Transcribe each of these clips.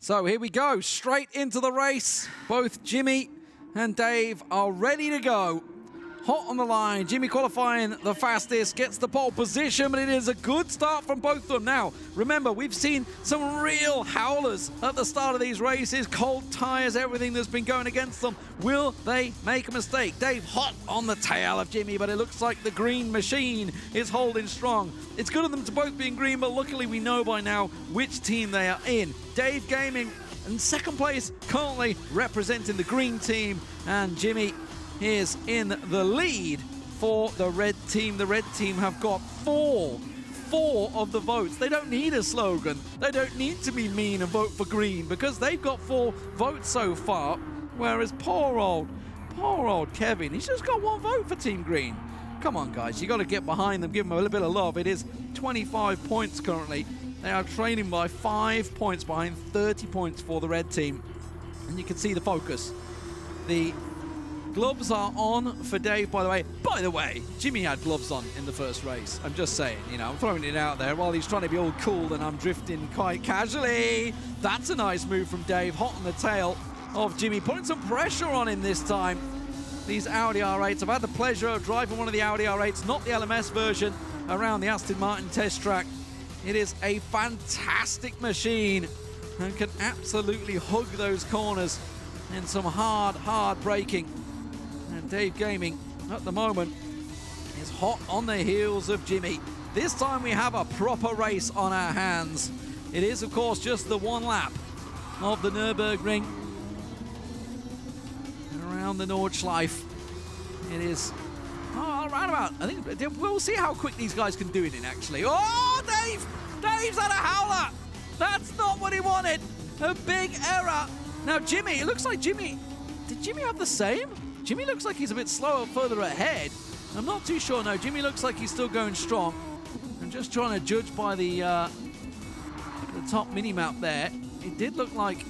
So here we go, straight into the race. Both Jimmy and Dave are ready to go. Hot on the line, Jimmy qualifying the fastest, gets the pole position, but it is a good start from both of them. Now, remember, we've seen some real howlers at the start of these races, cold tires, everything that's been going against them. Will they make a mistake? Dave hot on the tail of Jimmy, but it looks like the green machine is holding strong. It's good of them to both be in green, but luckily we know by now which team they are in. Dave Gaming in second place, currently representing the green team, and Jimmy is in the lead for the red team. The red team have got four of the votes. They don't need a slogan. They don't need to be mean and vote for green because they've got 4 votes so far, whereas poor old Kevin, he's just got 1 vote for Team Green. Come on, guys, you got to get behind them, give them a little bit of love. It is 25 points currently. They are trailing by 5 points behind 30 points for the red team. And you can see the focus. The gloves are on for Dave, by the way. By the way, Jimmy had gloves on in the first race. I'm just saying, you know, I'm throwing it out there while he's trying to be all cool and I'm drifting quite casually. That's a nice move from Dave, hot on the tail of Jimmy, putting some pressure on him this time. These Audi R8s, I've had the pleasure of driving one of the Audi R8s, not the LMS version, around the Aston Martin test track. It is a fantastic machine and can absolutely hug those corners in some hard braking. And Dave Gaming, at the moment, is hot on the heels of Jimmy. This time we have a proper race on our hands. It is, of course, just the 1 lap of the Nürburgring. And around the Nordschleife. It is around about, I think, we'll see how quick these guys can do it in, actually. Oh, Dave! Dave's had a howler! That's not what he wanted! A big error! Now, Jimmy, it looks like Jimmy, did Jimmy have the same? Jimmy looks like he's a bit slower further ahead. I'm not too sure. No, Jimmy looks like he's still going strong. I'm just trying to judge by the top mini-map there. It did look like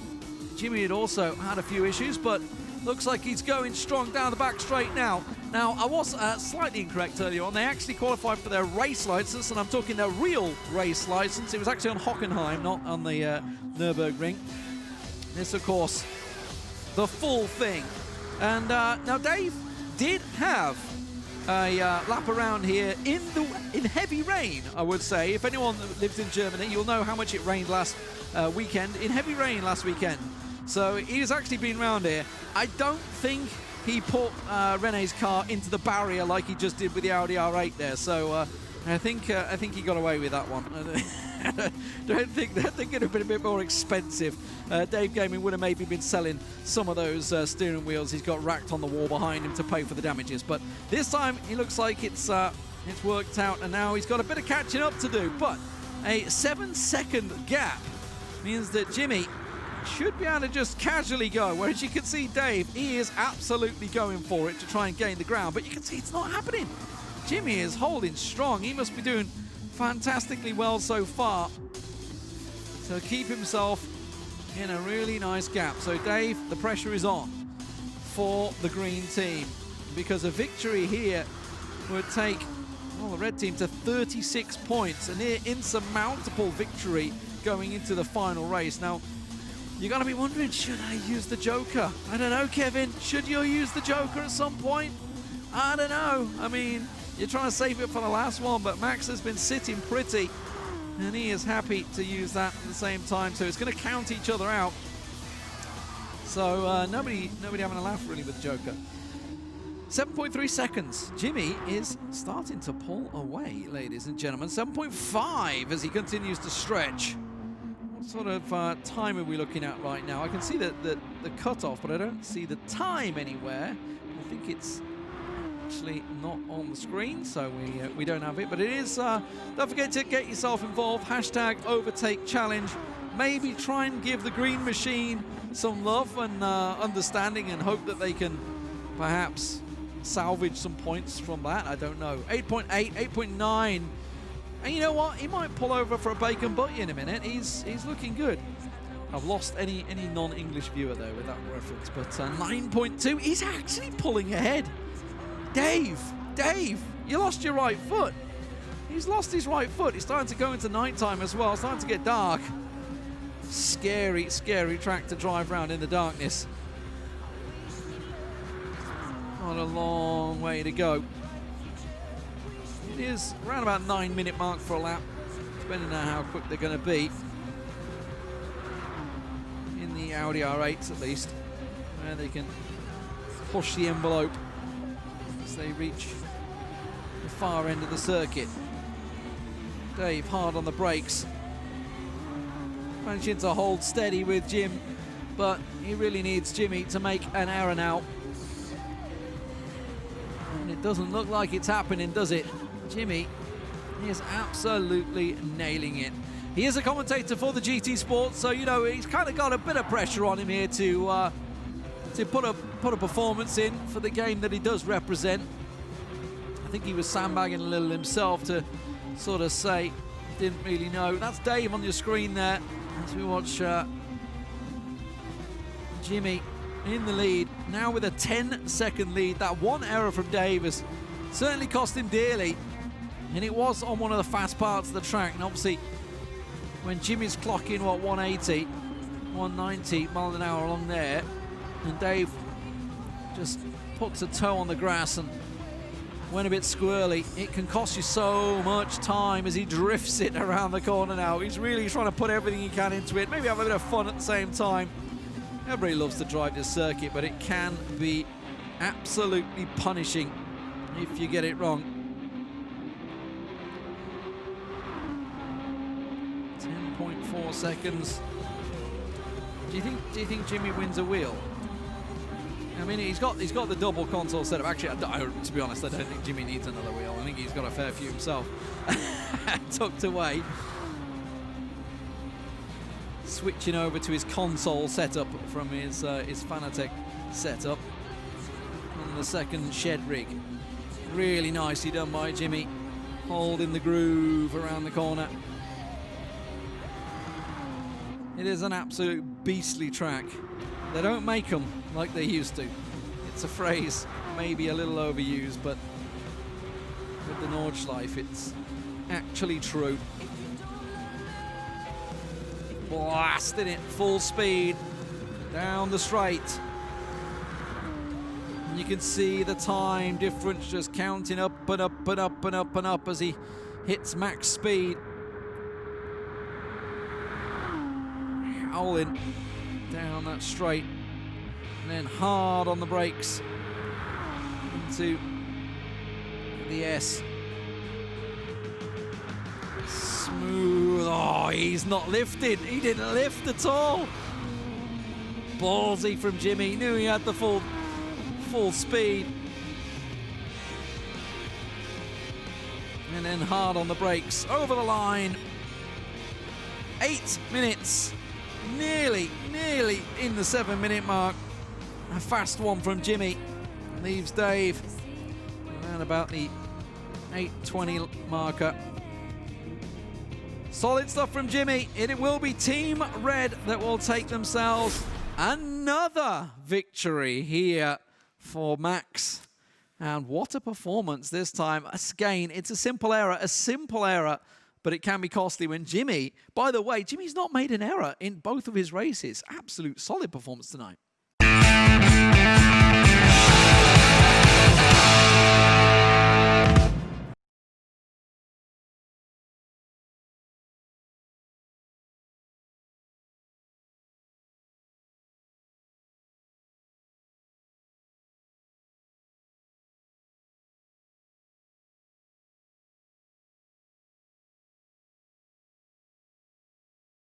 Jimmy had also had a few issues, but looks like he's going strong down the back straight now. Now, I was slightly incorrect earlier on. They actually qualified for their race license, and I'm talking their real race license. It was actually on Hockenheim, not on the Nürburgring. This, of course, the full thing. And now Dave did have a lap around here in heavy rain, I would say. If anyone lives in Germany, you'll know how much it rained last weekend. In heavy rain last weekend. So he's actually been around here. I don't think he put René's car into the barrier like he just did with the Audi R8 there. So I think he got away with that one. I think it would have been a bit more expensive. Dave Gaming would have maybe been selling some of those steering wheels he's got racked on the wall behind him to pay for the damages. But this time, he looks like it's worked out, and now he's got a bit of catching up to do. But a 7-second gap means that Jimmy should be able to just casually go, whereas you can see Dave, he is absolutely going for it to try and gain the ground. But you can see it's not happening. Jimmy is holding strong. He must be doing fantastically well so far to keep himself in a really nice gap. So Dave, the pressure is on for the green team because a victory here would take the red team to 36 points, a near insurmountable victory going into the final race. Now, you're going to be wondering, should I use the Joker? I don't know, Kevin. Should you use the Joker at some point? I don't know. I mean, you're trying to save it for the last one, but Max has been sitting pretty, and he is happy to use that at the same time. So it's going to count each other out. So nobody having a laugh really with Joker. 7.3 seconds. Jimmy is starting to pull away, ladies and gentlemen. 7.5 as he continues to stretch. What sort of time are we looking at right now? I can see the cutoff, but I don't see the time anywhere. I think it's actually not on the screen, so we don't have it. But it is, don't forget to get yourself involved. Hashtag OverTake Challenge. Maybe try and give the green machine some love and understanding, and hope that they can perhaps salvage some points from that. I don't know. 8.8, 8.9. And you know what? He might pull over for a bacon butty in a minute. He's looking good. I've lost any non-English viewer there with that reference. But 9.2, he's actually pulling ahead. Dave, you lost your right foot. He's lost his right foot. It's starting to go into nighttime as well. It's starting to get dark. Scary, scary track to drive around in the darkness. Not a long way to go. It is around about 9-minute mark for a lap, depending on how quick they're going to be. In the Audi R8s at least, where they can push the envelope as they reach the far end of the circuit. Dave hard on the brakes, managing to hold steady with Jim, but he really needs Jimmy to make an error now. And it doesn't look like it's happening, does it? Jimmy is absolutely nailing it. He is a commentator for the GT Sport, so you know he's kind of got a bit of pressure on him here to put a performance in for the game that he does represent. I think he was sandbagging a little himself to sort of say, didn't really know. That's Dave on your screen there as we watch Jimmy in the lead, now with a 10-second lead. That one error from Dave has certainly cost him dearly, and it was on one of the fast parts of the track. And obviously, when Jimmy's clocking, what, 180, 190 miles an hour along there, and Dave just puts a toe on the grass and went a bit squirrely, it can cost you so much time as he drifts it around the corner now. He's really trying to put everything he can into it, maybe have a bit of fun at the same time. Everybody loves to drive this circuit, but it can be absolutely punishing if you get it wrong. 10.4 seconds. Do you think Jimmy wins a wheel? I mean, he's got the double console setup. Actually, to be honest, I don't think Jimmy needs another wheel. I think he's got a fair few himself tucked away. Switching over to his console setup from his Fanatec setup on the second shed rig. Really nicely done by Jimmy, holding the groove around the corner. It is an absolute beastly track. They don't make them like they used to. It's a phrase maybe a little overused, but with the Nordschleife, it's actually true. Blasting it full speed down the straight. And you can see the time difference just counting up and up and up and up and up as he hits max speed. Howling down that straight, and then hard on the brakes into the S. Smooth. Oh, he's not lifted. He didn't lift at all. Ballsy from Jimmy. Knew he had the full speed. And then hard on the brakes. Over the line. 8 minutes. Nearly in the 7-minute mark. A fast one from Jimmy. Leaves Dave around about the 8:20 marker. Solid stuff from Jimmy. It will be Team Red that will take themselves another victory here for Max. And what a performance this time. Again, it's a simple error, but it can be costly when Jimmy, by the way, Jimmy's not made an error in both of his races. Absolute solid performance tonight.